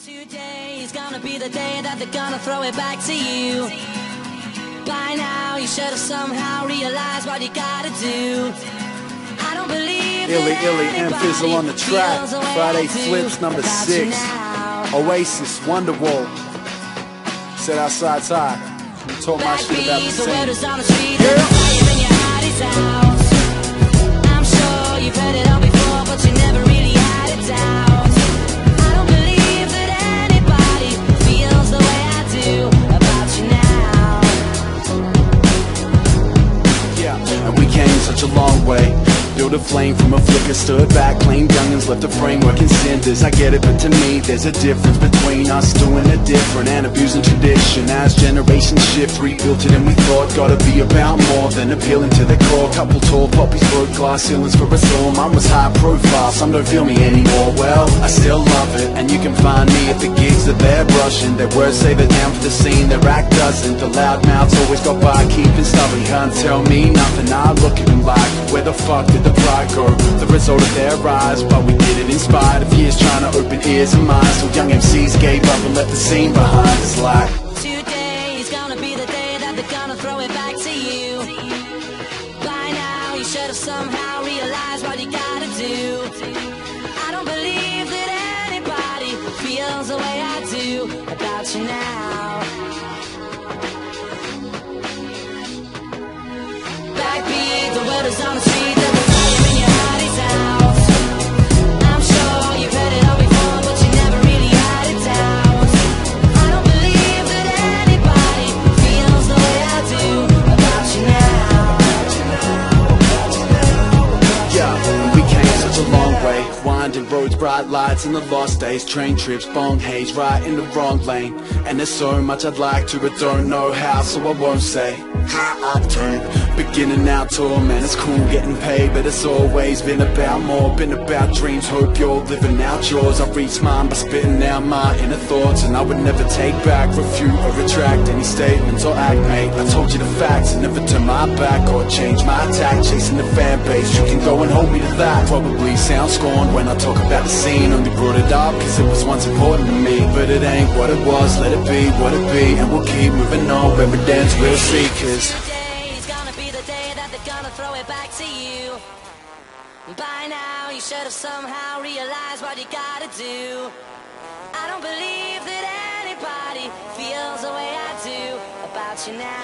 Today is gonna be the day that they're gonna throw it back to you. By now you should have somehow realized what you gotta do. I don't believe Illy and Fizzle on the track. Friday Flips number 6. Oasis, Wonderwall. Set outside high. Talk my shit about the same. I'm sure you've heard it all before, but you never really had it down. I don't believe that anybody feels the way I do about you now. Yeah, and we came such a long way. Built a flame from a flicker, stood back, claimed youngins, left a framework in cinders. I get it, but to me there's a difference between us doing it different and abusing tradition. As generations shift, rebuilt it and we thought gotta be about more than appealing to the core. Couple tall poppies broke glass ceilings for us all. Mine was high profile, some don't feel me anymore. Well, I still love it, and you can find me at the gigs that they're brushing. Their words say they're down for the scene, their act doesn't. The loud mouths always got by, keeping stubborn. Can't tell me nothing, I look at them like, where the fuck did the pride go? The result of their rise, but we did it in spite of years trying to open ears and minds. So young MCs gave up and left the scene behind. It's like today is gonna be the day that they're gonna throw it back to you. By now you should have somehow realized what you gotta do. I don't believe that anybody feels the way I do about you now. Backbeat, the word is on the street that the fire in your heart is out. I'm sure you've heard it all before, but you never really had it down. I don't believe that anybody feels the way I do about you now. yeah, we came such a long way. Winding roads, bright lights in the lost days. Train trips, bong haze, right in the wrong lane. And there's so much I'd like to, but don't know how, so I won't say. Beginning our tour, man, it's cool getting paid, but it's always been about more, been about dreams. Hope you're living out yours. I reached mine by spitting out my inner thoughts, and I would never take back, refute or retract any statements or act, mate. I told you the facts and never turn my back or change my attack. Chasing the fan base, you can go and hold me to that. Probably sound scorned when I talk about the scene, only brought it up cause it was once important to me. But it ain't what it was, let it be what it be, and we'll keep moving on. Where it ends, we'll see, cause today's gonna be the day that they're gonna throw it back to you. By now you should have somehow realized what you gotta do. I don't believe that anybody feels the way I do about you now.